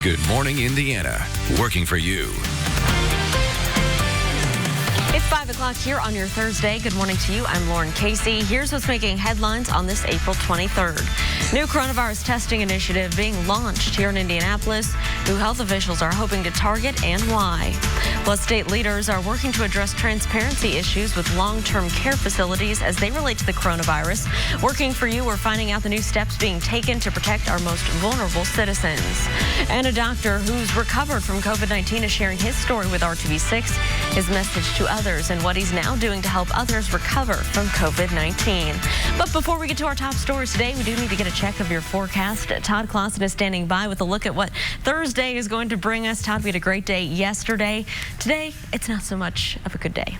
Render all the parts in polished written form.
Good morning, Indiana. Working for you. It's 5 o'clock here on your Thursday. Good morning to you. I'm Lauren Casey. Here's what's making headlines on this April 23rd. New coronavirus testing initiative being launched here in Indianapolis. Who health officials are hoping to target and why. Plus, state leaders are working to address transparency issues with long-term care facilities as they relate to the coronavirus. Working for you, we're finding out the new steps being taken to protect our most vulnerable citizens. And a doctor who's recovered from COVID-19 is sharing his story with RTV6, his message to others, and what he's now doing to help others recover from COVID-19. But before we get to our top stories today, we do need to get a check of your forecast. Todd Clausen is standing by with a look at what Thursday is going to bring us. Todd, we had a great day yesterday. Today, it's not so much of a good day.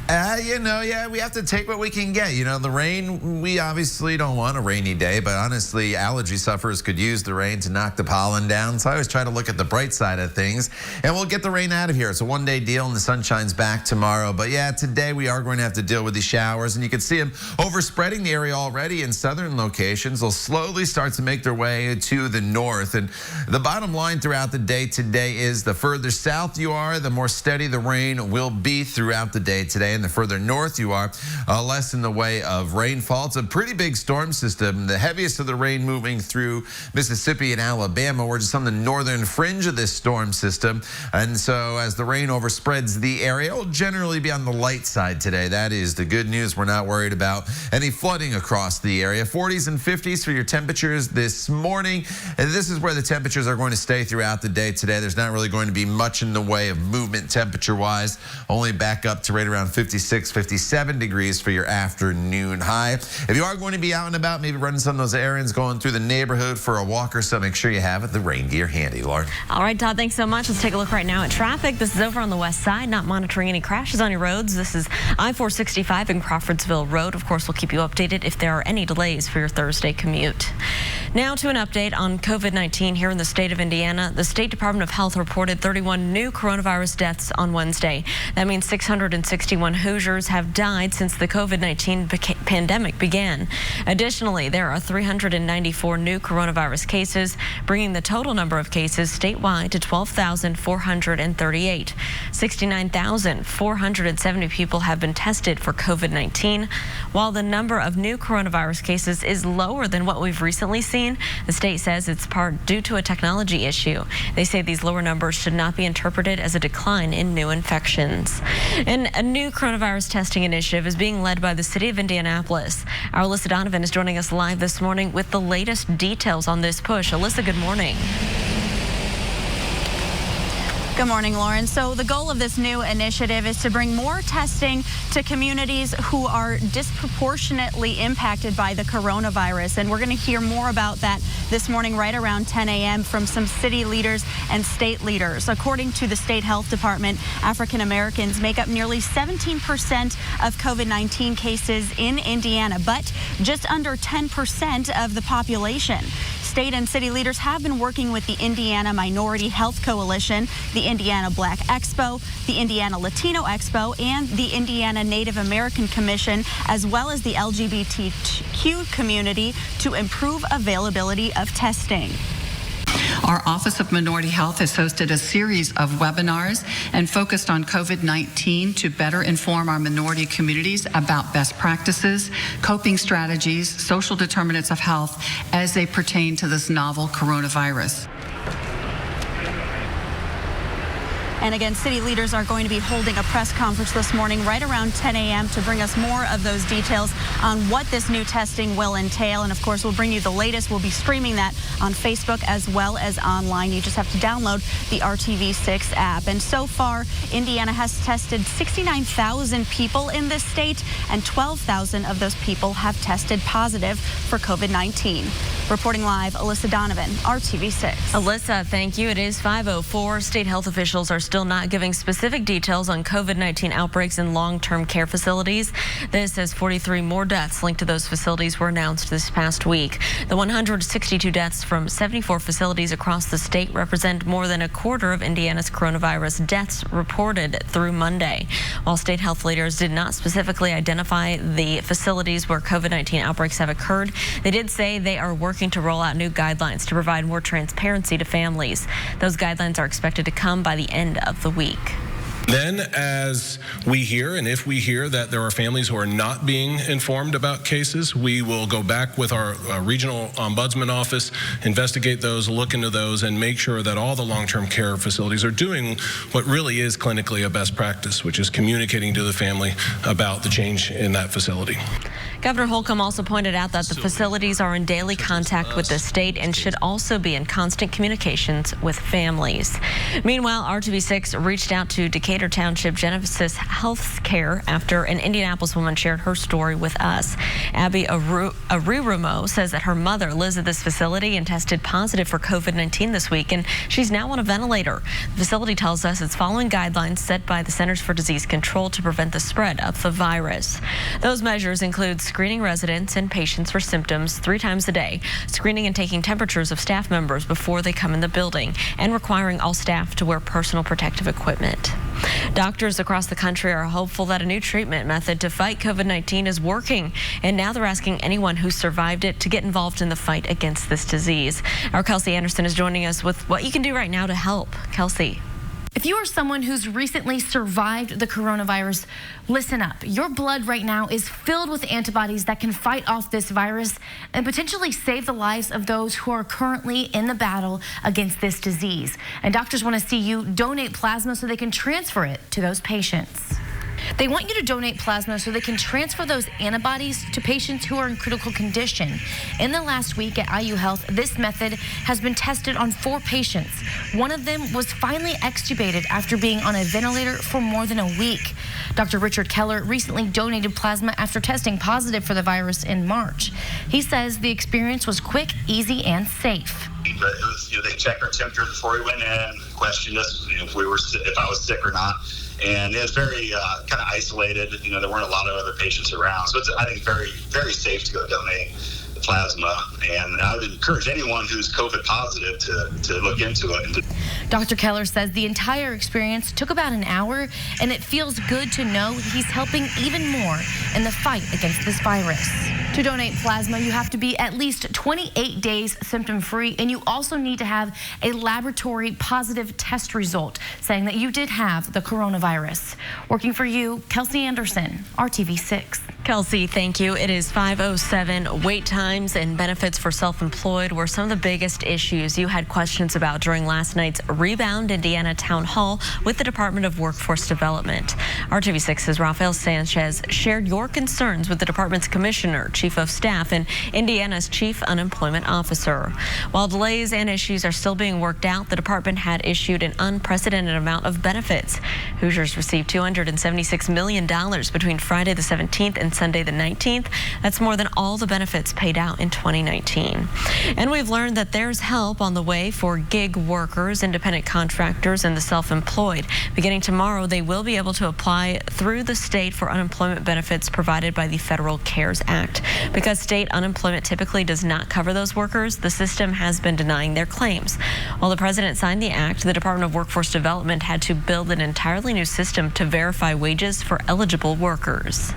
We have to take what we can get. The rain, we obviously don't want a rainy day, but honestly, allergy sufferers could use the rain to knock the pollen down. So I always try to look at the bright side of things, and we'll get the rain out of here. It's a one-day deal, and the sun shines back tomorrow. But yeah, today we are going to have to deal with these showers, and you can see them overspreading the area already in southern locations. They'll slowly start to make their way to the north. And the bottom line throughout the day today is the further south you are, the more steady the rain will be throughout the day today. And the further north you are, less in the way of rainfall. It's a pretty big storm system. The heaviest of the rain moving through Mississippi and Alabama. We're just on the northern fringe of this storm system. And so as the rain overspreads the area, it'll generally be on the light side today. That is the good news. We're not worried about any flooding across the area. 40s and 50s for your temperatures this morning. And this is where the temperatures are going to stay throughout the day today. There's not really going to be much in the way of movement temperature-wise. Only back up to right around 56, 57 degrees for your afternoon high. If you are going to be out and about, maybe running some of those errands, going through the neighborhood for a walk or so, make sure you have the rain gear handy, Lauren. All right, Todd, thanks so much. Let's take a look right now at traffic. This is over on the west side, not monitoring any crashes on your roads. This is I-465 in Crawfordsville Road. Of course, we'll keep you updated if there are any delays for your Thursday commute. Now to an update on COVID-19 here in the state of Indiana. The State Department of Health reported 31 new coronavirus deaths on Wednesday. That means 661 Hoosiers have died since the COVID-19 pandemic began. Additionally, there are 394 new coronavirus cases, bringing the total number of cases statewide to 12,438. 69,470 people have been tested for COVID-19. While the number of new coronavirus cases is lower than what we've recently seen, the state says it's part due to a technology issue. They say these lower numbers should not be interpreted as a decline in new infections. And a new coronavirus testing initiative is being led by the city of Indianapolis. Our Alyssa Donovan is joining us live this morning with the latest details on this push. Alyssa, good morning. Good morning, Lauren. So the goal of this new initiative is to bring more testing to communities who are disproportionately impacted by the coronavirus. And we're going to hear more about that this morning right around 10 a.m. from some city leaders and state leaders. According to the state health department, African Americans make up nearly 17% of COVID-19 cases in Indiana, but just under 10% of the population. State and city leaders have been working with the Indiana Minority Health Coalition, the Indiana Black Expo, the Indiana Latino Expo, and the Indiana Native American Commission, as well as the LGBTQ community to improve availability of testing. Our Office of Minority Health has hosted a series of webinars and focused on COVID-19 to better inform our minority communities about best practices, coping strategies, social determinants of health as they pertain to this novel coronavirus. And again, city leaders are going to be holding a press conference this morning right around 10 a.m. to bring us more of those details on what this new testing will entail. And of course, we'll bring you the latest. We'll be streaming that on Facebook as well as online. You just have to download the RTV6 app. And so far, Indiana has tested 69,000 people in this state, and 12,000 of those people have tested positive for COVID-19. Reporting live, Alyssa Donovan, RTV6. Alyssa, thank you. It is 5:04. State health officials are still not giving specific details on COVID-19 outbreaks in long-term care facilities. This as 43 more deaths linked to those facilities were announced this past week. The 162 deaths from 74 facilities across the state represent more than a quarter of Indiana's coronavirus deaths reported through Monday. While state health leaders did not specifically identify the facilities where COVID-19 outbreaks have occurred, they did say they are working to roll out new guidelines to provide more transparency to families. Those guidelines are expected to come by the end of the week. Then, as we hear, and if we hear that there are families who are not being informed about cases, we will go back with our regional ombudsman office, investigate those, look into those, and make sure that all the long-term care facilities are doing what really is clinically a best practice, which is communicating to the family about the change in that facility. Governor Holcomb also pointed out that the facilities are in daily contact with the state and should also be in constant communications with families. Meanwhile, RTV6 reached out to Decatur Township Genesis Health Care after an Indianapolis woman shared her story with us. Abby Arumo says that her mother lives at this facility and tested positive for COVID-19 this week, and she's now on a ventilator. The facility tells us it's following guidelines set by the Centers for Disease Control to prevent the spread of the virus. Those measures include screening residents and patients for symptoms 3 times a day, screening and taking temperatures of staff members before they come in the building, and requiring all staff to wear personal protective equipment. Doctors across the country are hopeful that a new treatment method to fight COVID-19 is working, and now they're asking anyone who survived it to get involved in the fight against this disease. Our Kelsey Anderson is joining us with what you can do right now to help. Kelsey. If you are someone who's recently survived the coronavirus, listen up. Your blood right now is filled with antibodies that can fight off this virus and potentially save the lives of those who are currently in the battle against this disease. And doctors want to see you donate plasma so they can transfer it to those patients. They want you to donate plasma so they can transfer those antibodies to patients who are in critical condition. In the last week at IU Health, this method has been tested on 4 patients. One of them was finally extubated after being on a ventilator for more than a week. Dr. Richard Keller recently donated plasma after testing positive for the virus in March. He says the experience was quick, easy, and safe. But it was, they checked our temperature before we went in, questioned us if I was sick or not. And it was very kind of isolated. There weren't a lot of other patients around. So it's, I think, very, very safe to go donate the plasma. And I would encourage anyone who's COVID positive to look into it. Dr. Keller says the entire experience took about an hour, and it feels good to know he's helping even more in the fight against this virus. To donate plasma, you have to be at least 28 days symptom-free, and you also need to have a laboratory positive test result saying that you did have the coronavirus. Working for you, Kelsey Anderson, RTV6. Kelsey, thank you. It is 5:07. Wait times and benefits for self-employed were some of the biggest issues you had questions about during last night's Rebound Indiana Town Hall with the Department of Workforce Development. RTV6's Rafael Sanchez shared your concerns with the department's commissioner, chief of staff, and Indiana's chief unemployment officer. While delays and issues are still being worked out, the department had issued an unprecedented amount of benefits. Hoosiers received $276 million between Friday the 17th and Sunday the 19th. That's more than all the benefits paid out in 2019. And we've learned that there's help on the way for gig workers, independent contractors, and the self-employed. Beginning tomorrow, they will be able to apply through the state for unemployment benefits provided by the Federal CARES Act. Because state unemployment typically does not cover those workers, the system has been denying their claims. While the president signed the act, the Department of Workforce Development had to build an entirely new system to verify wages for eligible workers.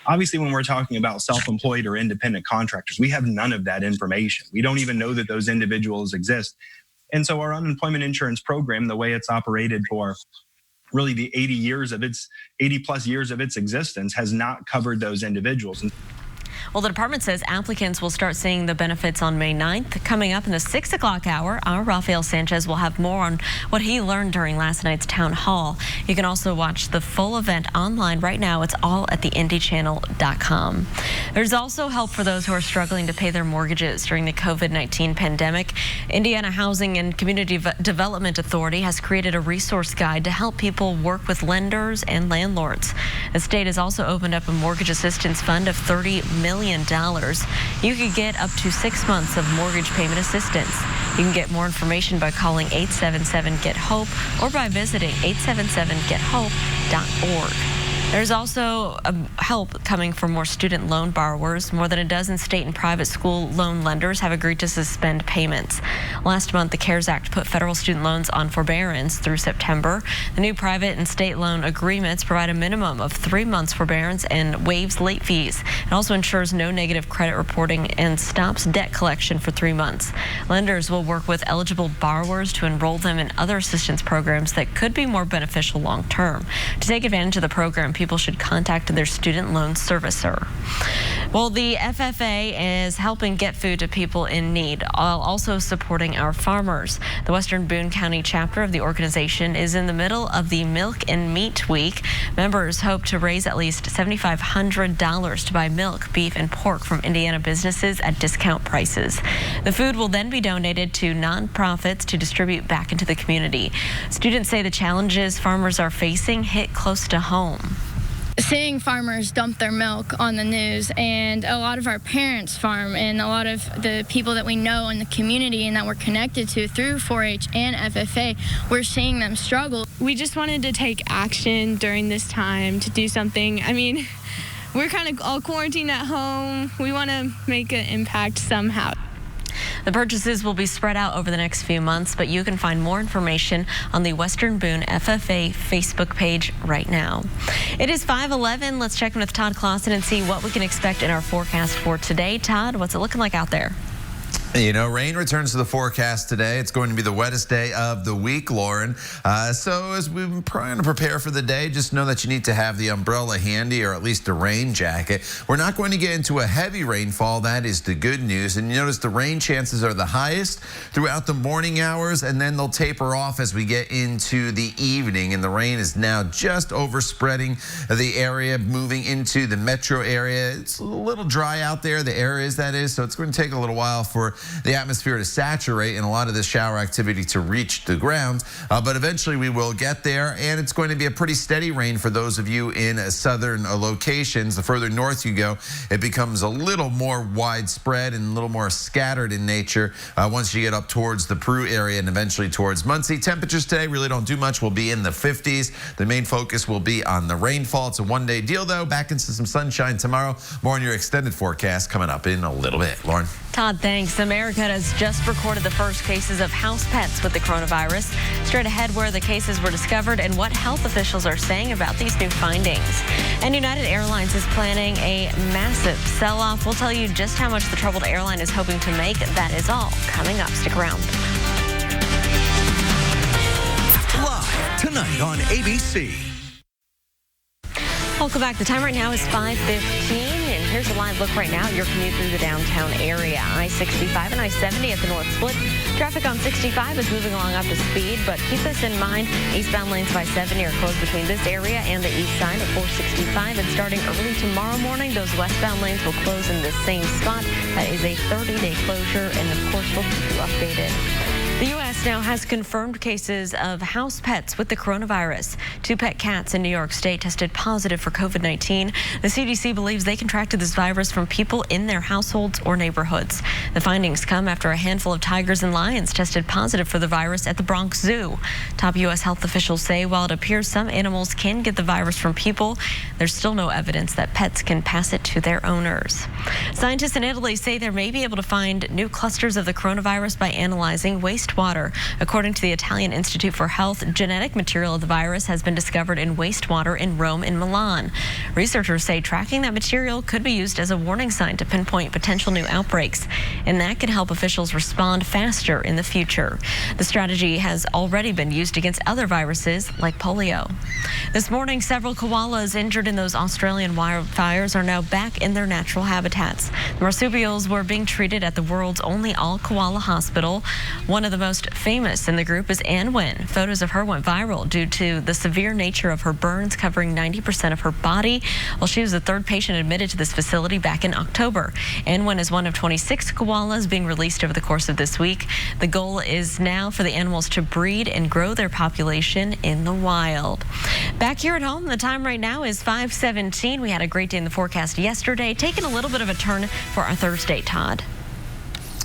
Obviously, when we're talking about self-employed or independent contractors, we have none of that information. We don't even know that those individuals exist. And so our unemployment insurance program, the way it's operated for really the 80 plus years of its existence, has not covered those individuals. Well, the department says applicants will start seeing the benefits on May 9th. Coming up in the 6 o'clock hour, our Rafael Sanchez will have more on what he learned during last night's town hall. You can also watch the full event online right now. It's all at theindychannel.com. There's also help for those who are struggling to pay their mortgages during the COVID-19 pandemic. Indiana Housing and Community Development Authority has created a resource guide to help people work with lenders and landlords. The state has also opened up a mortgage assistance fund of $30 million million. You could get up to 6 months of mortgage payment assistance. You can get more information by calling 877-GET-HOPE or by visiting 877gethope.org. There's also help coming from more student loan borrowers. More than a dozen state and private school loan lenders have agreed to suspend payments. Last month, the CARES Act put federal student loans on forbearance through September. The new private and state loan agreements provide a minimum of 3 months forbearance and waives late fees. It also ensures no negative credit reporting and stops debt collection for 3 months. Lenders will work with eligible borrowers to enroll them in other assistance programs that could be more beneficial long term. To take advantage of the program, people should contact their student loan servicer. Well, the FFA is helping get food to people in need, while also supporting our farmers. The Western Boone County chapter of the organization is in the middle of the Milk and Meat Week. Members hope to raise at least $7,500 to buy milk, beef, and pork from Indiana businesses at discount prices. The food will then be donated to nonprofits to distribute back into the community. Students say the challenges farmers are facing hit close to home. Seeing farmers dump their milk on the news, and a lot of our parents farm, and a lot of the people that we know in the community and that we're connected to through 4-H and FFA, we're seeing them struggle. We just wanted to take action during this time to do something. I mean, we're kind of all quarantined at home. We want to make an impact somehow. The purchases will be spread out over the next few months, but you can find more information on the Western Boone FFA Facebook page right now. It is 5:11. Let's check in with Todd Clausen and see what we can expect in our forecast for today. Todd, what's it looking like out there? You know, rain returns to the forecast today. It's going to be the wettest day of the week, Lauren. So as we're trying to prepare for the day, just know that you need to have the umbrella handy, or at least a rain jacket. We're not going to get into a heavy rainfall. That is the good news. And you notice the rain chances are the highest throughout the morning hours, and then they'll taper off as we get into the evening. And the rain is now just overspreading the area, moving into the metro area. It's a little dry out there, the areas that is, so it's going to take a little while for the atmosphere to saturate and a lot of this shower activity to reach the ground. But eventually we will get there, and it's going to be a pretty steady rain for those of you in southern locations. The further north you go, it becomes a little more widespread and a little more scattered in nature once you get up towards the Peru area and eventually towards Muncie. Temperatures today really don't do much. We'll be in the 50s. The main focus will be on the rainfall. It's a one-day deal, though. Back into some sunshine tomorrow. More on your extended forecast coming up in a little bit. Lauren. Todd, thanks. America has just recorded the first cases of house pets with the coronavirus. Straight ahead, where the cases were discovered and what health officials are saying about these new findings. And United Airlines is planning a massive sell-off. We'll tell you just how much the troubled airline is hoping to make. That is all coming up. Stick around. Live tonight on ABC. Welcome back. The time right now is 5:15, and here's a live look right now at your commute through the downtown area. I-65 and I-70 at the north split. Traffic on 65 is moving along up to speed, but keep this in mind. Eastbound lanes of I-70 are closed between this area and the east side of 465, and starting early tomorrow morning, those westbound lanes will close in the same spot. That is a 30-day closure, and of course, we'll keep you updated. The U.S. now has confirmed cases of house pets with the coronavirus. 2 pet cats in New York State tested positive for COVID-19. The CDC believes they contracted this virus from people in their households or neighborhoods. The findings come after a handful of tigers and lions tested positive for the virus at the Bronx Zoo. Top U.S. health officials say while it appears some animals can get the virus from people, there's still no evidence that pets can pass it to their owners. Scientists in Italy say they may be able to find new clusters of the coronavirus by analyzing wastewater. According to the Italian Institute for Health, genetic material of the virus has been discovered in wastewater in Rome and Milan. Researchers say tracking that material could be used as a warning sign to pinpoint potential new outbreaks, and that could help officials respond faster in the future. The strategy has already been used against other viruses like polio. This morning, several koalas injured in those Australian wildfires are now back in their natural habitats. The marsupials were being treated at the world's only all-koala hospital. One of of the most famous in the group is Ann Wynn. Photos of her went viral due to the severe nature of her burns covering 90% of her body. Well, she was the third patient admitted to this facility back in October. Ann Wynn is one of 26 koalas being released over the course of this week. The goal is now for the animals to breed and grow their population in the wild. Back here at home, the time right now is 5:17. We had a great day in the forecast yesterday, taking a little bit of a turn for our Thursday, Todd.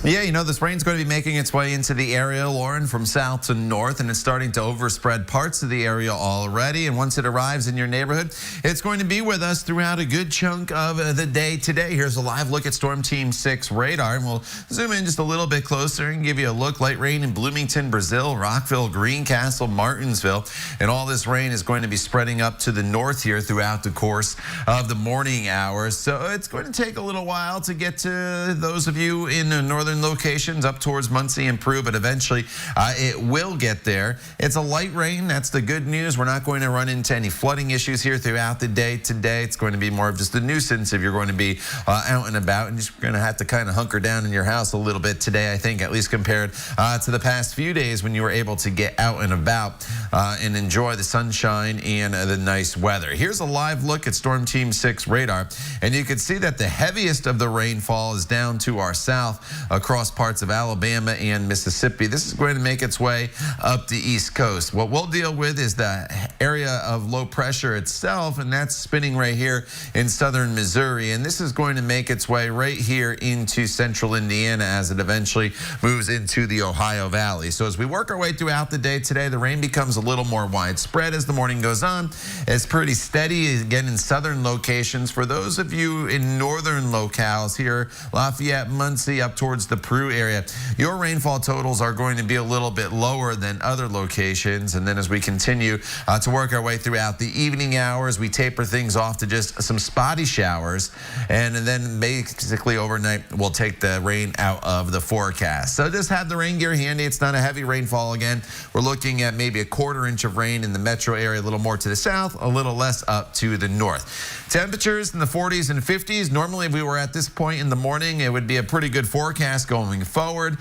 Yeah, you know, this rain's going to be making its way into the area, Lauren, from south to north, and it's starting to overspread parts of the area already. And once it arrives in your neighborhood, it's going to be with us throughout a good chunk of the day today. Here's a live look at Storm Team 6 radar, and we'll zoom in just a little bit closer and give you a look. Light rain in Bloomington, Brazil, Rockville, Greencastle, Martinsville, and all this rain is going to be spreading up to the north here throughout the course of the morning hours. So it's going to take a little while to get to those of you in the northern locations up towards Muncie and Peru, but eventually it will get there. It's a light rain. That's the good news. We're not going to run into any flooding issues here throughout the day today. It's going to be more of just a nuisance if you're going to be out and about, and you're going to have to kind of hunker down in your house a little bit today, I think, at least compared to the past few days when you were able to get out and about and enjoy the sunshine and the nice weather. Here's a live look at Storm Team 6 radar, and you can see that the heaviest of the rainfall is down to our south across parts of Alabama and Mississippi. This is going to make its way up the East Coast. What we'll deal with is the area of low pressure itself, and that's spinning right here in southern Missouri. And this is going to make its way right here into central Indiana as it eventually moves into the Ohio Valley. So as we work our way throughout the day today, the rain becomes a little more widespread as the morning goes on. It's pretty steady again in southern locations. For those of you in northern locales here, Lafayette, Muncie, up towards the Peru area, your rainfall totals are going to be a little bit lower than other locations. And then as we continue to work our way throughout the evening hours, we taper things off to just some spotty showers. And then basically overnight, we'll take the rain out of the forecast. So just have the rain gear handy. It's not a heavy rainfall again. We're looking at maybe a quarter inch of rain in the metro area, a little more to the south, a little less up to the north. Temperatures in the 40s and 50s. Normally, if we were at this point in the morning, it would be a pretty good forecast going forward.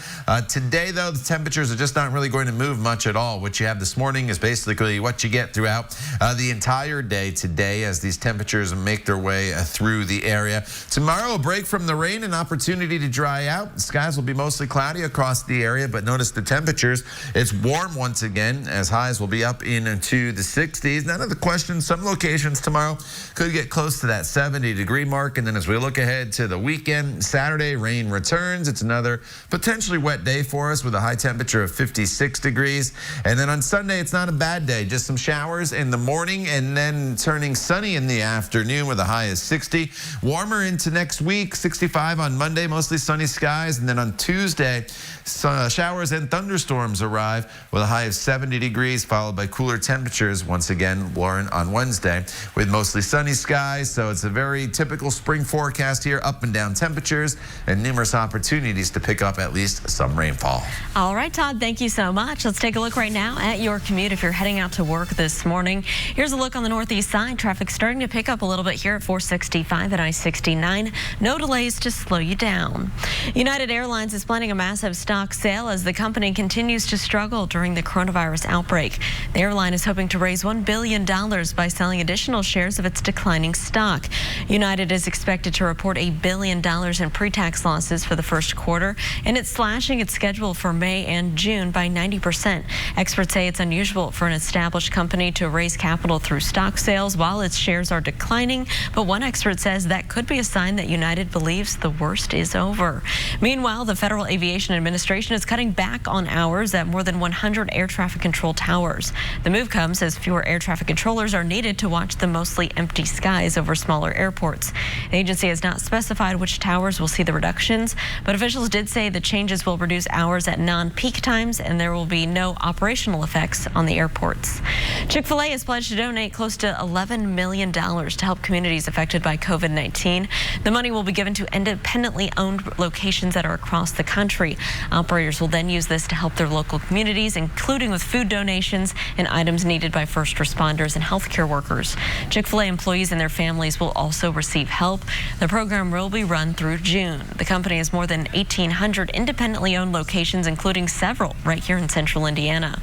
Today, though, the temperatures are just not really going to move much at all. What you have this morning is basically what you get throughout the entire day today as these temperatures make their way through the area. Tomorrow, a break from the rain, an opportunity to dry out. The skies will be mostly cloudy across the area, but notice the temperatures. It's warm once again as highs will be up into the 60s. None of the questions. Some locations tomorrow could get close to that 70-degree mark. And then as we look ahead to the weekend, Saturday, rain returns. It's another potentially wet day for us with a high temperature of 56 degrees. And then on Sunday, it's not a bad day. Just some showers in the morning and then turning sunny in the afternoon with a high of 60. Warmer into next week, 65 on Monday, mostly sunny skies. And then on Tuesday, showers and thunderstorms arrive with a high of 70 degrees, followed by cooler temperatures once again, Lauren, on Wednesday with mostly sunny skies. So it's a very typical spring forecast here, up and down temperatures and numerous opportunities to pick up at least some rainfall. All right, Todd, thank you so much. Let's take a look right now at your commute if you're heading out to work this morning. Here's a look on the northeast side. Traffic starting to pick up a little bit here at 465 and I-69. No delays to slow you down. United Airlines is planning a massive stock sale as the company continues to struggle during the coronavirus outbreak. The airline is hoping to raise $1 billion by selling additional shares of its declining stock. United is expected to report $1 billion in pre-tax losses for the first quarter, and it's slashing its schedule for May and June by 90%. Experts say it's unusual for an established company to raise capital through stock sales while its shares are declining, but one expert says that could be a sign that United believes the worst is over. Meanwhile, the Federal Aviation Administration is cutting back on hours at more than 100 air traffic control towers. The move comes as fewer air traffic controllers are needed to watch the mostly empty skies over smaller airports. The agency has not specified which towers will see the reductions, but officials did say the changes will reduce hours at non-peak times and there will be no operational effects on the airports. Chick-fil-A has pledged to donate close to $11 million to help communities affected by COVID-19. The money will be given to independently owned locations that are across the country. Operators will then use this to help their local communities, including with food donations and items needed by first responders and healthcare workers. Chick-fil-A employees and their families will also receive help. The program will be run through June. The company has more than 1,800 independently owned locations, including several right here in central Indiana.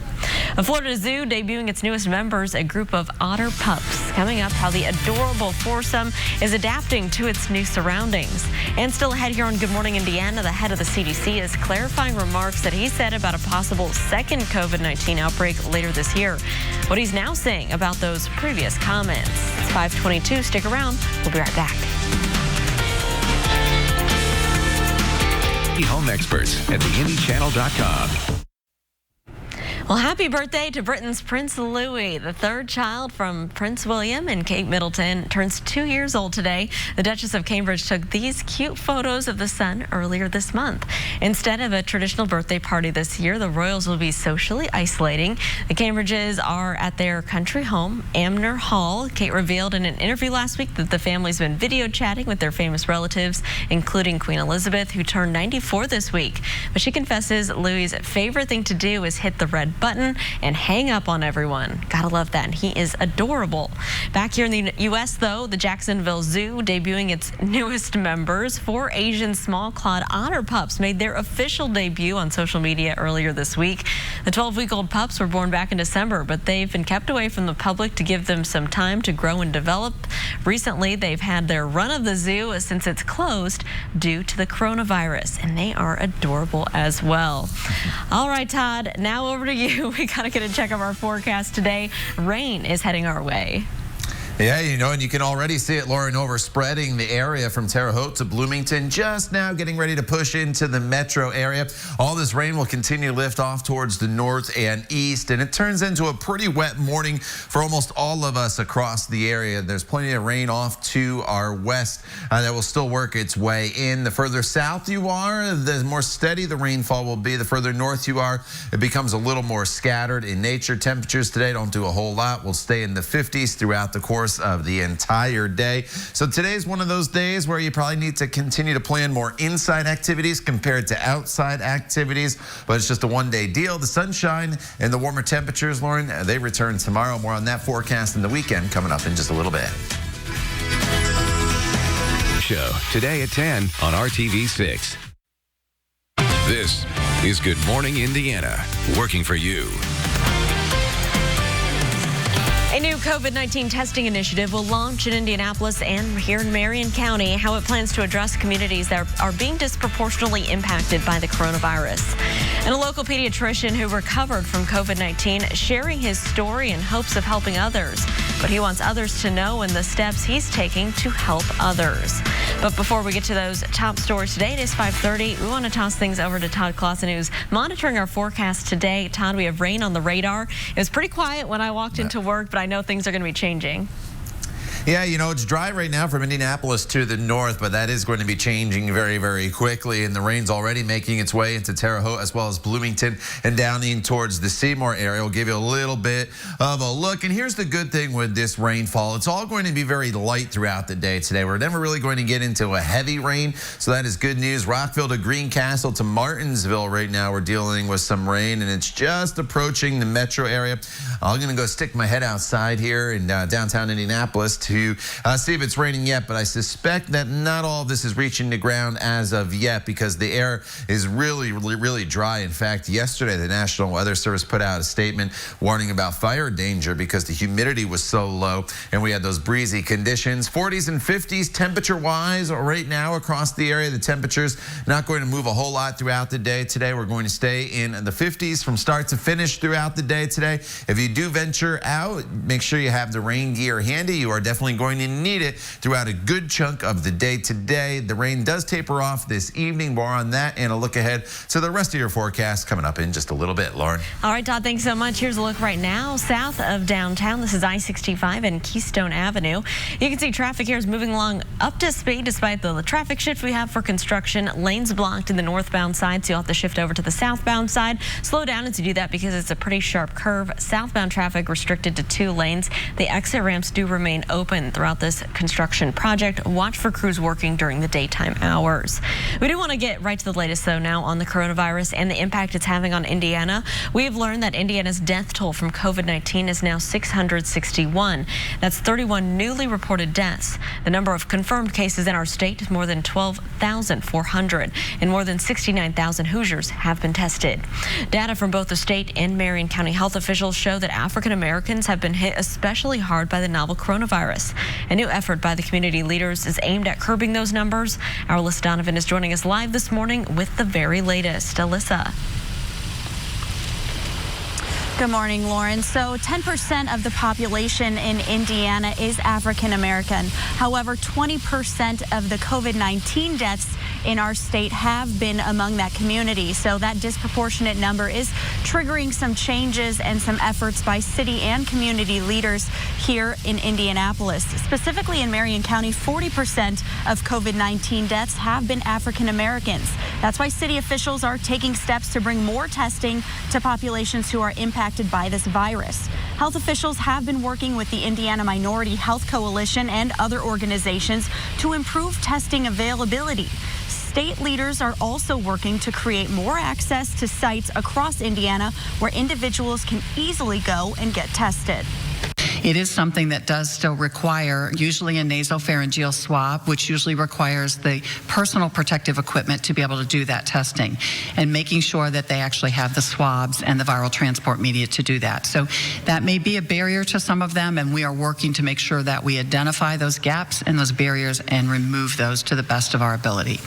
A Florida zoo debuting its newest members, a group of otter pups. Coming up, how the adorable foursome is adapting to its new surroundings. And still ahead here on Good Morning Indiana, the head of the CDC is clarifying remarks that he said about a possible second COVID-19 outbreak later this year. What he's now saying about those previous comments. It's 5:22. Stick around. We'll be right back. Home experts at theindychannel.com. Well, happy birthday to Britain's Prince Louis. The third child from Prince William and Kate Middleton turns 2 years old today. The Duchess of Cambridge took these cute photos of the son earlier this month. Instead of a traditional birthday party this year, the royals will be socially isolating. The Cambridges are at their country home, Amner Hall. Kate revealed in an interview last week that the family's been video chatting with their famous relatives, including Queen Elizabeth, who turned 94 this week. But she confesses Louis' favorite thing to do is hit the red button and hang up on everyone. Gotta love that. And he is adorable. Back here in the U.S., though, the Jacksonville Zoo debuting its newest members. 4 Asian small-clawed otter pups made their official debut on social media earlier this week. The 12-week-old pups were born back in December, but they've been kept away from the public to give them some time to grow and develop. Recently, they've had their run of the zoo since it's closed due to the coronavirus, and they are adorable as well. All right, Todd, now over to you. We got to get a check of our forecast today. Rain is heading our way. Yeah, you know, and you can already see it, Lauren, overspreading the area from Terre Haute to Bloomington, just now getting ready to push into the metro area. All this rain will continue to lift off towards the north and east, and it turns into a pretty wet morning for almost all of us across the area. There's plenty of rain off to our west that will still work its way in. The further south you are, the more steady the rainfall will be. The further north you are, it becomes a little more scattered in nature. Temperatures today don't do a whole lot. We'll stay in the 50s throughout the course of the entire day. So today's one of those days where you probably need to continue to plan more inside activities compared to outside activities, but it's just a one-day deal. The sunshine and the warmer temperatures, Lauren, they return tomorrow. More on that forecast in the weekend coming up in just a little bit. Show today at 10 on RTV6. This is Good Morning Indiana, working for you. A new COVID-19 testing initiative will launch in Indianapolis and here in Marion County. How it plans to address communities that are being disproportionately impacted by the coronavirus. And a local pediatrician who recovered from COVID-19 sharing his story in hopes of helping others. But he wants others to know and the steps he's taking to help others. But before we get to those top stories today, it is 5:30. We want to toss things over to Todd Clausen, who's monitoring our forecast today. Todd, we have rain on the radar. It was pretty quiet when I walked into work, but I know things are going to be changing. Yeah, you know, it's dry right now from Indianapolis to the north, but that is going to be changing very, very quickly. And the rain's already making its way into Terre Haute as well as Bloomington and down in towards the Seymour area. We'll give you a little bit of a look. And here's the good thing with this rainfall. It's all going to be very light throughout the day today. We're never really going to get into a heavy rain, so that is good news. Rockville to Greencastle to Martinsville right now, we're dealing with some rain, and it's just approaching the metro area. I'm going to go stick my head outside here in downtown Indianapolis to see if it's raining yet, but I suspect that not all of this is reaching the ground as of yet because the air is really dry. In fact, yesterday the National Weather Service put out a statement warning about fire danger because the humidity was so low and we had those breezy conditions. 40s and 50s temperature-wise right now across the area. The temperature's not going to move a whole lot throughout the day today. We're going to stay in the 50s from start to finish throughout the day today. If you do venture out, make sure you have the rain gear handy. You are definitely going to need it throughout a good chunk of the day today. The rain does taper off this evening. More on that and a look ahead to the rest of your forecast coming up in just a little bit. Lauren. All right, Todd, thanks so much. Here's a look right now south of downtown. This is I-65 and Keystone Avenue. You can see traffic here is moving along up to speed despite the traffic shift we have for construction. Lanes blocked in the northbound side, so you'll have to shift over to the southbound side. Slow down as you do that because it's a pretty sharp curve. Southbound traffic restricted to 2 lanes. The exit ramps do remain open open throughout this construction project. Watch for crews working during the daytime hours. We do want to get right to the latest, though, now on the coronavirus and the impact it's having on Indiana. We have learned that Indiana's death toll from COVID-19 is now 661. That's 31 newly reported deaths. The number of confirmed cases in our state is more than 12,400, and more than 69,000 Hoosiers have been tested. Data from both the state and Marion County health officials show that African Americans have been hit especially hard by the novel coronavirus. A new effort by the community leaders is aimed at curbing those numbers. Our Alyssa Donovan is joining us live this morning with the very latest. Alyssa. Good morning, Lauren. So 10% of the population in Indiana is African American. However, 20% of the COVID-19 deaths in our state have been among that community. So that disproportionate number is triggering some changes and some efforts by city and community leaders here in Indianapolis. Specifically in Marion County, 40% of COVID-19 deaths have been African Americans. That's why city officials are taking steps to bring more testing to populations who are impacted by this virus. Health officials have been working with the Indiana Minority Health Coalition and other organizations to improve testing availability. State leaders are also working to create more access to sites across Indiana where individuals can easily go and get tested. It is something that does still require usually a nasopharyngeal swab, which usually requires the personal protective equipment to be able to do that testing, and making sure that they actually have the swabs and the viral transport media to do that. So that may be a barrier to some of them, and we are working to make sure that we identify those gaps and those barriers and remove those to the best of our ability.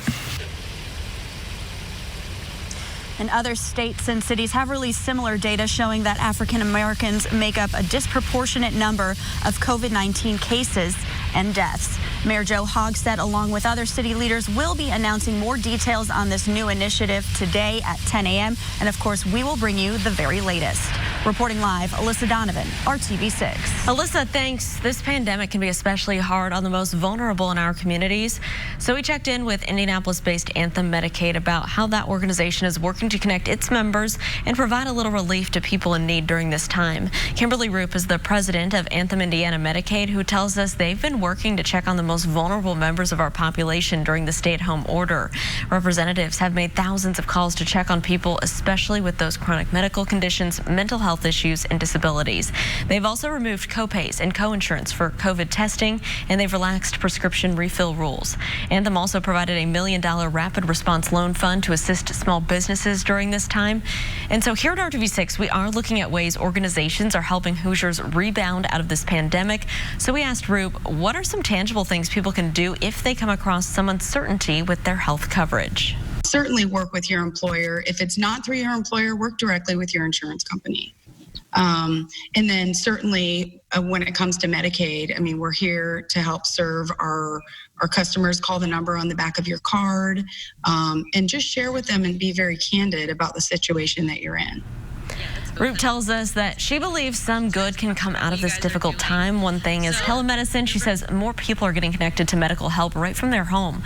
And other states and cities have released similar data showing that African Americans make up a disproportionate number of COVID-19 cases and deaths. Mayor Joe Hogsett, along with other city leaders, will be announcing more details on this new initiative today at 10 a.m. And of course, we will bring you the very latest. Reporting live, Alyssa Donovan, RTV6. Alyssa, thanks. This pandemic can be especially hard on the most vulnerable in our communities. So we checked in with Indianapolis-based Anthem Medicaid about how that organization is working to connect its members and provide a little relief to people in need during this time. Kimberly Roop is the president of Anthem Indiana Medicaid, who tells us they've been working to check on the most vulnerable members of our population during the stay-at-home order. Representatives have made thousands of calls to check on people, especially with those chronic medical conditions, mental health issues, and disabilities. They've also removed copays and coinsurance for COVID testing, and they've relaxed prescription refill rules. Anthem also provided a $1 million rapid response loan fund to assist small businesses during this time. And so here at RTV6, we are looking at ways organizations are helping Hoosiers rebound out of this pandemic. So we asked Roop, what are some tangible things people can do if they come across some uncertainty with their health coverage? Certainly work with your employer. If it's not through your employer, work directly with your insurance company. And then certainly when it comes to Medicaid, I mean, we're here to help serve our customers. Call the number on the back of your card, and just share with them and be very candid about the situation that you're in. Roop tells us that she believes some good can come out of this difficult time. One thing is telemedicine. She says more people are getting connected to medical help right from their home.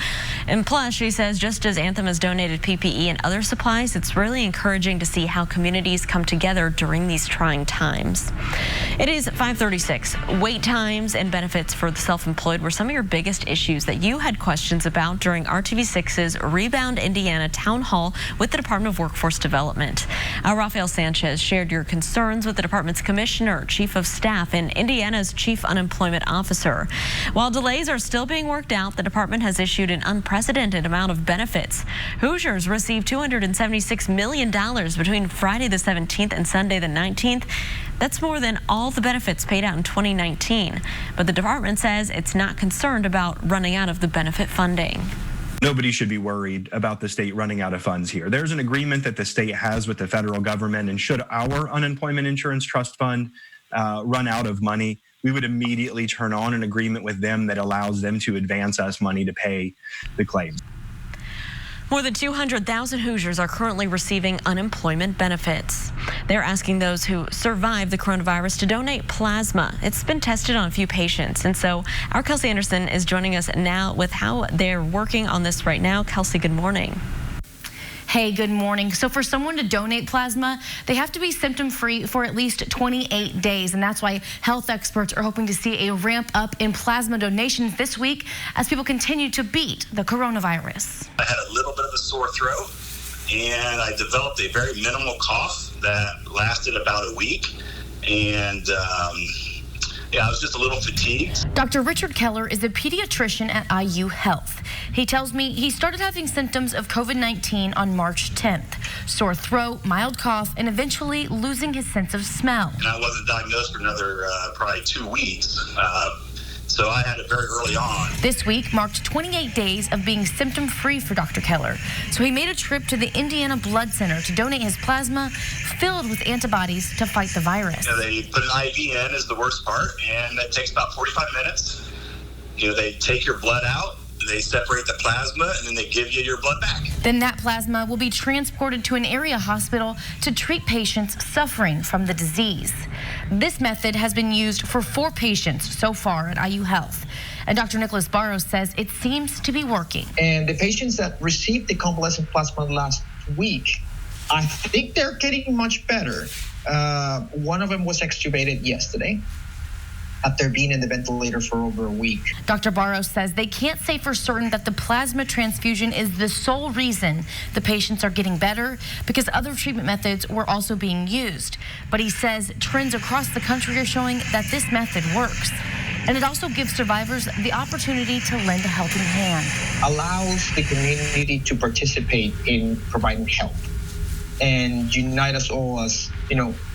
And plus, she says, just as Anthem has donated PPE and other supplies, it's really encouraging to see how communities come together during these trying times. It is 5:36. Wait times and benefits for the self-employed were some of your biggest issues that you had questions about during RTV6's Rebound Indiana Town Hall with the Department of Workforce Development. Rafael Sanchez shared your concerns with the department's commissioner, chief of staff, and Indiana's chief unemployment officer. While delays are still being worked out, the department has issued an unprecedented amount of benefits. Hoosiers received $276 million between Friday the 17th and Sunday the 19th. That's more than all the benefits paid out in 2019. But the department says it's not concerned about running out of the benefit funding. Nobody should be worried about the state running out of funds here. There's an agreement that the state has with the federal government, and should our unemployment insurance trust fund run out of money, we would immediately turn on an agreement with them that allows them to advance us money to pay the claim. More than 200,000 Hoosiers are currently receiving unemployment benefits. They're asking those who survived the coronavirus to donate plasma. It's been tested on a few patients. And so our Kelsey Anderson is joining us now with how they're working on this right now. Kelsey, good morning. Hey, good morning. So for someone to donate plasma, they have to be symptom-free for at least 28 days. And that's why health experts are hoping to see a ramp up in plasma donations this week as people continue to beat the coronavirus. I had a little bit of a sore throat, and I developed a very minimal cough that lasted about a week. And I was just a little fatigued. Dr. Richard Keller is a pediatrician at IU Health. He tells me he started having symptoms of COVID-19 on March 10th. Sore throat, mild cough, and eventually losing his sense of smell. And I wasn't diagnosed for another probably 2 weeks. So I had it very early on. This week marked 28 days of being symptom-free for Dr. Keller. So he made a trip to the Indiana Blood Center to donate his plasma filled with antibodies to fight the virus. They put an IV in is the worst part, and that takes about 45 minutes. They take your blood out, they separate the plasma, and then they give you your blood back. Then that plasma will be transported to an area hospital to treat patients suffering from the disease. This method has been used for 4 patients so far at IU Health. And Dr. Nicholas Barros says it seems to be working. And the patients that received the convalescent plasma last week, I think they're getting much better. One of them was extubated yesterday after being in the ventilator for over a week. Dr. Barros says they can't say for certain that the plasma transfusion is the sole reason the patients are getting better, because other treatment methods were also being used. But he says trends across the country are showing that this method works. And it also gives survivors the opportunity to lend a helping hand. Allows the community to participate in providing help and unite us all as,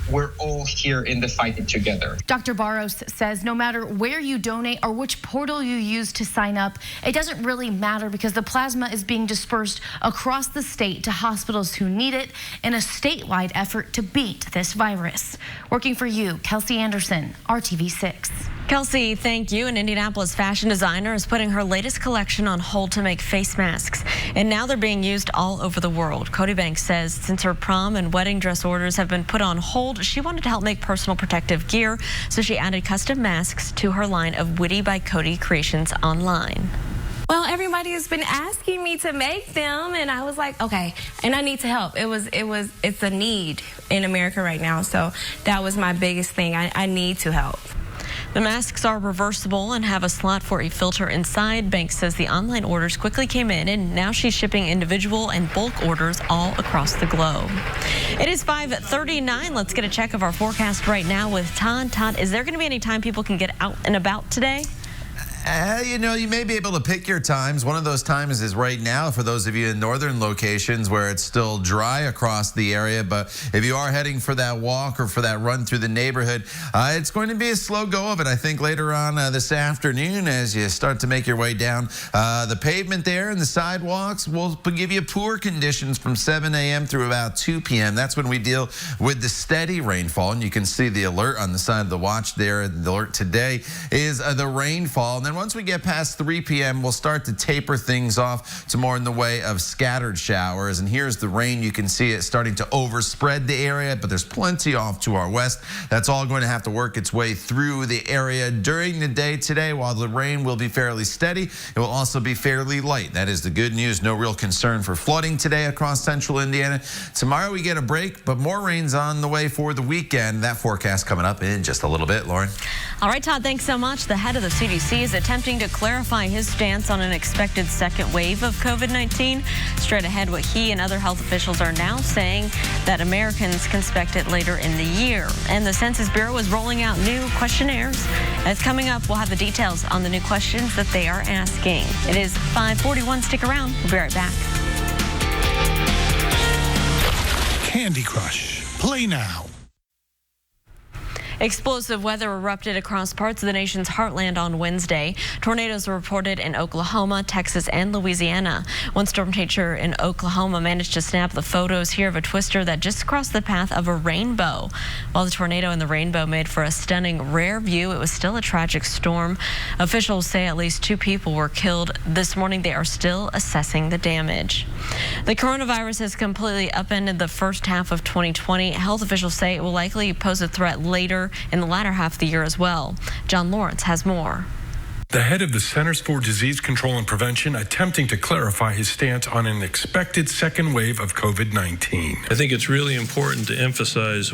we're all here in the fight together. Dr. Barros says no matter where you donate or which portal you use to sign up, it doesn't really matter because the plasma is being dispersed across the state to hospitals who need it in a statewide effort to beat this virus. Working for you, Kelsey Anderson, RTV6. Kelsey, thank you. An Indianapolis fashion designer is putting her latest collection on hold to make face masks, and now they're being used all over the world. Cody Banks says since her prom and wedding dress orders have been put on hold, she wanted to help make personal protective gear, so she added custom masks to her line of Witty by Cody creations online. Well, everybody has been asking me to make them, and I was like, okay, and I need to help. It's a need in America right now, so that was my biggest thing. I need to help. The masks are reversible and have a slot for a filter inside. Banks says the online orders quickly came in, and now she's shipping individual and bulk orders all across the globe. It is 5:39. Let's get a check of our forecast right now with Todd. Todd, is there going to be any time people can get out and about today? You may be able to pick your times. One of those times is right now for those of you in northern locations where it's still dry across the area. But if you are heading for that walk or for that run through the neighborhood, it's going to be a slow go of it, I think, later on this afternoon as you start to make your way down. The pavement there and the sidewalks will give you poor conditions from 7 a.m. through about 2 p.m. That's when we deal with the steady rainfall. And you can see the alert on the side of the watch there. The alert today is the rainfall. And then once we get past 3 p.m., we'll start to taper things off to more in the way of scattered showers. And here's the rain. You can see it starting to overspread the area, but there's plenty off to our west. That's all going to have to work its way through the area during the day today. While the rain will be fairly steady, it will also be fairly light. That is the good news. No real concern for flooding today across central Indiana. Tomorrow we get a break, but more rain's on the way for the weekend. That forecast coming up in just a little bit. Lauren. All right, Todd, thanks so much. The head of the CDC is attempting to clarify his stance on an expected second wave of COVID-19. Straight ahead, what he and other health officials are now saying that Americans can expect it later in the year. And the Census Bureau is rolling out new questionnaires. That's coming up. We'll have the details on the new questions that they are asking. It is 5:41. Stick around. We'll be right back. Candy Crush. Play now. Explosive weather erupted across parts of the nation's heartland on Wednesday. Tornadoes were reported in Oklahoma, Texas, and Louisiana. One storm teacher in Oklahoma managed to snap the photos here of a twister that just crossed the path of a rainbow. While the tornado and the rainbow made for a stunning rare view, it was still a tragic storm. Officials say at least 2 people were killed. This morning, they are still assessing the damage. The coronavirus has completely upended the first half of 2020. Health officials say it will likely pose a threat later in the latter half of the year as well. John Lawrence has more. The head of the Centers for Disease Control and Prevention attempting to clarify his stance on an expected second wave of COVID-19. I think it's really important to emphasize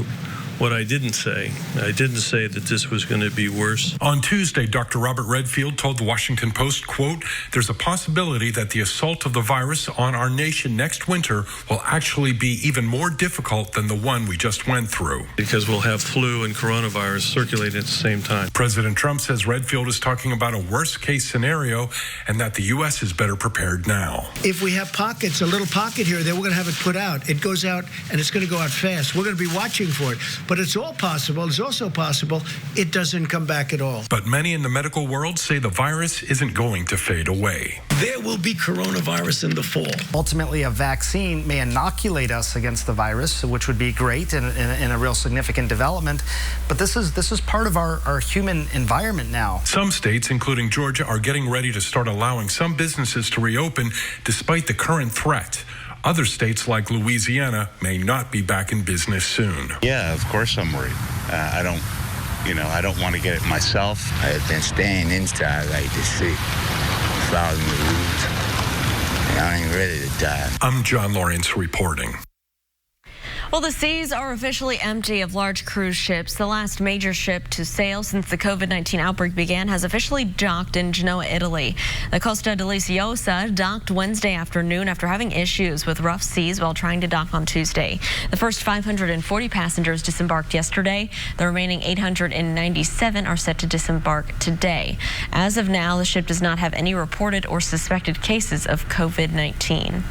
what I didn't say. I didn't say that this was going to be worse. On Tuesday, Dr. Robert Redfield told the Washington Post, quote, "There's a possibility that the assault of the virus on our nation next winter will actually be even more difficult than the one we just went through." Because we'll have flu and coronavirus circulating at the same time. President Trump says Redfield is talking about a worst-case scenario and that the U.S. is better prepared now. If we have pockets, a little pocket here, then we're going to have it put out. It goes out, and it's going to go out fast. We're going to be watching for it. But it's all possible. It's also possible it doesn't come back at all. But many in the medical world say the virus isn't going to fade away. There will be coronavirus in the fall. Ultimately, a vaccine may inoculate us against the virus, which would be great and a real significant development. But this is part of our human environment now. Some states, including Georgia, are getting ready to start allowing some businesses to reopen despite the current threat. Other states like Louisiana may not be back in business soon. Yeah, of course I'm worried. I don't want to get it myself. I've been staying inside like to see, following the rules. I ain't ready to die. I'm John Lawrence reporting. Well, the seas are officially empty of large cruise ships. The last major ship to sail since the COVID-19 outbreak began has officially docked in Genoa, Italy. The Costa Deliziosa docked Wednesday afternoon after having issues with rough seas while trying to dock on Tuesday. The first 540 passengers disembarked yesterday. The remaining 897 are set to disembark today. As of now, the ship does not have any reported or suspected cases of COVID-19.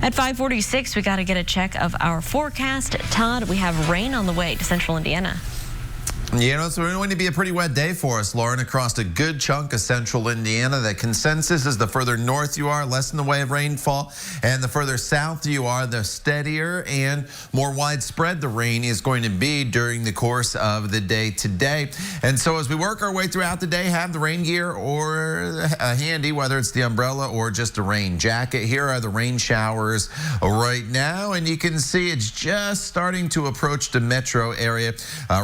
At 5:46, we got to get a check of our forecast. Todd, we have rain on the way to central Indiana. Yeah, it's going to be a pretty wet day for us, Lauren, across a good chunk of central Indiana. The consensus is the further north you are, less in the way of rainfall, and the further south you are, the steadier and more widespread the rain is going to be during the course of the day today. And so as we work our way throughout the day, have the rain gear or handy, whether it's the umbrella or just a rain jacket. Here are the rain showers right now, and you can see it's just starting to approach the metro area.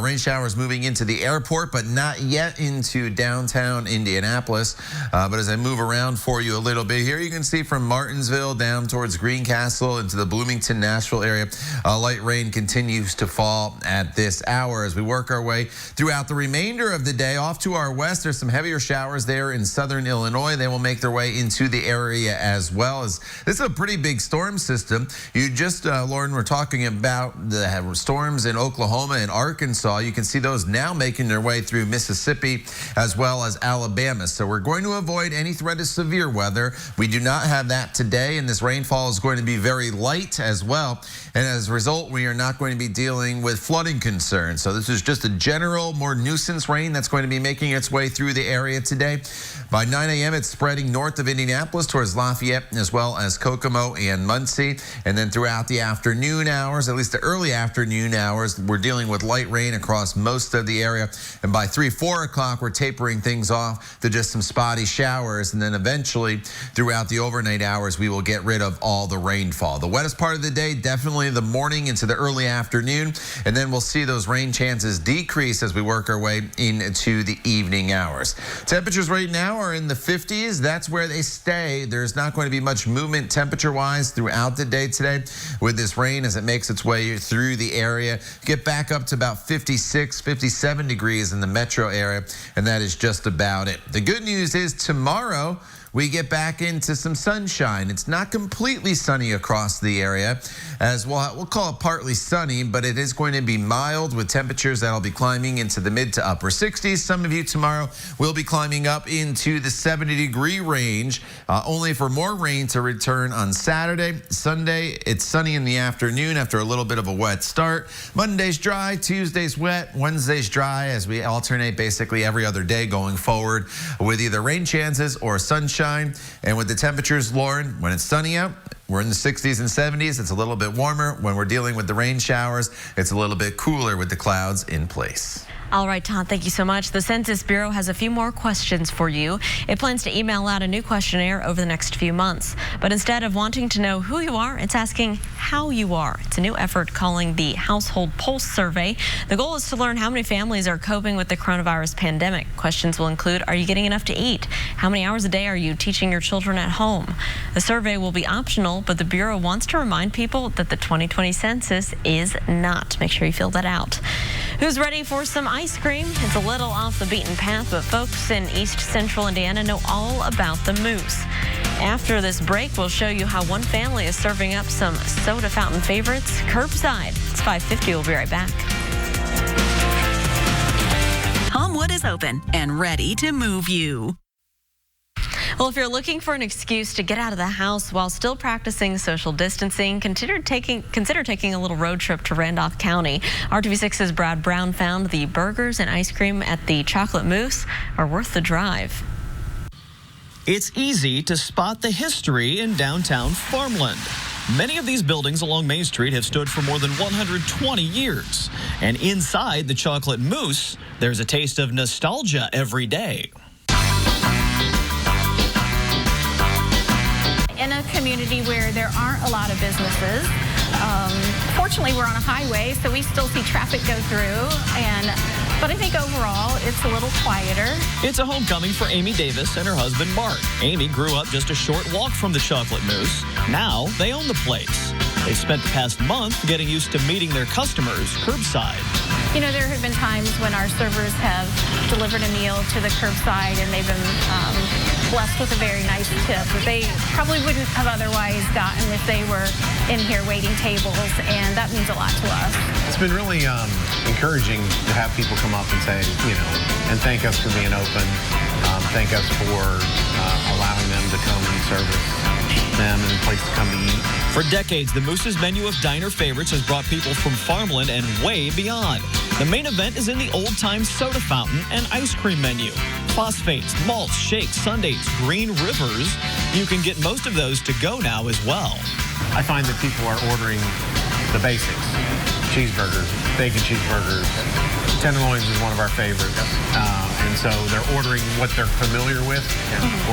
Rain showers moving into the airport, but not yet into downtown Indianapolis. But as I move around for you a little bit here, you can see from Martinsville down towards Greencastle into the Bloomington, Nashville area, light rain continues to fall at this hour. As we work our way throughout the remainder of the day, off to our west, there's some heavier showers there in southern Illinois. They will make their way into the area as well. As this is a pretty big storm system. You just, Lauren, were talking about the storms in Oklahoma and Arkansas. You can see those now making their way through Mississippi as well as Alabama. So we're going to avoid any threat of severe weather. We do not have that today, and this rainfall is going to be very light as well. And as a result, we are not going to be dealing with flooding concerns. So this is just a general, more nuisance rain that's going to be making its way through the area today. By 9 a.m., it's spreading north of Indianapolis towards Lafayette as well as Kokomo and Muncie. And then throughout the afternoon hours, at least the early afternoon hours, we're dealing with light rain across most of the area. And by 3, 4 o'clock, we're tapering things off to just some spotty showers. And then eventually, throughout the overnight hours, we will get rid of all the rainfall. The wettest part of the day, definitely the morning into the early afternoon. And then we'll see those rain chances decrease as we work our way into the evening hours. Temperatures right now are in the 50s. That's where they stay. There's not going to be much movement temperature-wise throughout the day today with this rain as it makes its way through the area. Get back up to about 56, 57 degrees in the metro area, and that is just about it. The good news is tomorrow we get back into some sunshine. It's not completely sunny across the area, as we'll call it partly sunny, but it is going to be mild with temperatures that'll be climbing into the mid to upper 60s. Some of you tomorrow will be climbing up into the 70-degree range, only for more rain to return on Saturday. Sunday, it's sunny in the afternoon after a little bit of a wet start. Monday's dry, Tuesday's wet, Wednesday's dry, as we alternate basically every other day going forward with either rain chances or sunshine. And with the temperatures, Lauren, when it's sunny out, we're in the 60s and 70s. It's a little bit warmer. When we're dealing with the rain showers, it's a little bit cooler with the clouds in place. All right, Todd, thank you so much. The Census Bureau has a few more questions for you. It plans to email out a new questionnaire over the next few months. But instead of wanting to know who you are, it's asking how you are. It's a new effort calling the Household Pulse Survey. The goal is to learn how many families are coping with the coronavirus pandemic. Questions will include, are you getting enough to eat? How many hours a day are you teaching your children at home? The survey will be optional, but the Bureau wants to remind people that the 2020 census is not. Make sure you fill that out. Who's ready for some ice cream? It's a little off the beaten path, but folks in East Central Indiana know all about the mousse. After this break, we'll show you how one family is serving up some soda fountain favorites curbside. It's 5:50. We'll be right back. Homewood is open and ready to move you. Well, if you're looking for an excuse to get out of the house while still practicing social distancing, consider taking a little road trip to Randolph County. RTV6's Brad Brown found the burgers and ice cream at the Chocolate Mousse are worth the drive. It's easy to spot the history in downtown Farmland. Many of these buildings along Main Street have stood for more than 120 years. And inside the Chocolate Mousse, there's a taste of nostalgia every day. In a community where there aren't a lot of businesses, fortunately we're on a highway, so we still see traffic go through, but I think overall it's a little quieter. It's a homecoming for Amy Davis and her husband Mark. Amy grew up just a short walk from the Chocolate Mousse. Now they own the place. They've spent the past month getting used to meeting their customers curbside. You know, there have been times when our servers have delivered a meal to the curbside and they've been blessed with a very nice tip that they probably wouldn't have otherwise gotten if they were in here waiting tables, and that means a lot to us. It's been really encouraging to have people come up and say, and thank us for being open, thank us for allowing them to come and service them and a place to come to eat. For decades, the Moose's menu of diner favorites has brought people from Farmland and way beyond. The main event is in the old-time soda fountain and ice cream menu. Phosphates, malts, shakes, sundaes, green rivers. You can get most of those to go now as well. I find that people are ordering the basics. Cheeseburgers, bacon cheeseburgers. Tenderloins is one of our favorites. And so they're ordering what they're familiar with.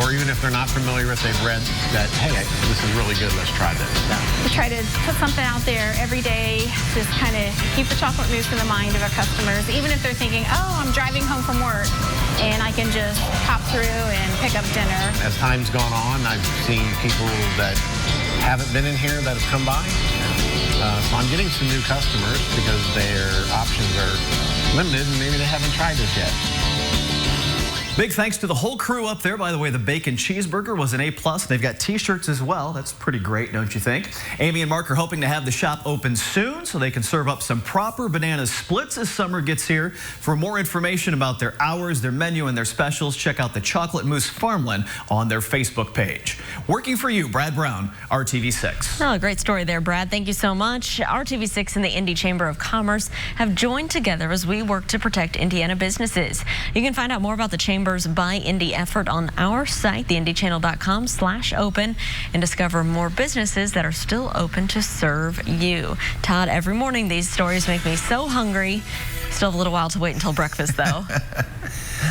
Or even if they're not familiar with, they've read that, hey, this is really good, let's try this. We try to put something out there every day, just kind of keep the Chocolate Mousse in the mind of our customers, even if they're thinking, oh, I'm driving home from work, and I can just pop through and pick up dinner. As time's gone on, I've seen people that haven't been in here that have come by. So I'm getting some new customers because their options are limited and maybe they haven't tried this yet. Big thanks to the whole crew up there. By the way, the bacon cheeseburger was an A+. They've got T-shirts as well. That's pretty great, don't you think? Amy and Mark are hoping to have the shop open soon so they can serve up some proper banana splits as summer gets here. For more information about their hours, their menu, and their specials, check out the Chocolate Mousse Farmland on their Facebook page. Working for you, Brad Brown, RTV6. Oh, great story there, Brad. Thank you so much. RTV6 and the Indy Chamber of Commerce have joined together as we work to protect Indiana businesses. You can find out more about the Chamber's Buy Indy effort on our site, theindychannel.com/open, and discover more businesses that are still open to serve you. Todd, every morning these stories make me so hungry. Still have a little while to wait until breakfast, though.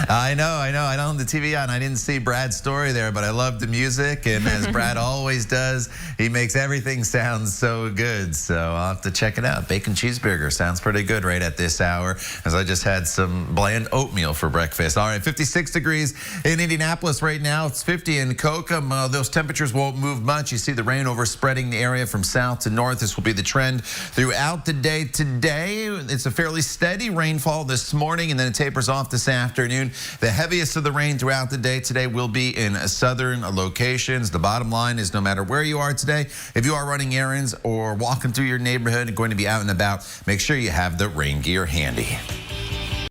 I know. I don't have the TV on. I didn't see Brad's story there, but I love the music. And as Brad always does, he makes everything sound so good. So I'll have to check it out. Bacon cheeseburger sounds pretty good right at this hour, as I just had some bland oatmeal for breakfast. All right, 56 degrees in Indianapolis right now. It's 50 in Kokomo. Those temperatures won't move much. You see the rain overspreading the area from south to north. This will be the trend throughout the day today. It's a fairly steady rainfall this morning, and then it tapers off this afternoon. The heaviest of the rain throughout the day today will be in southern locations. The bottom line is no matter where you are today, if you are running errands or walking through your neighborhood and going to be out and about, make sure you have the rain gear handy.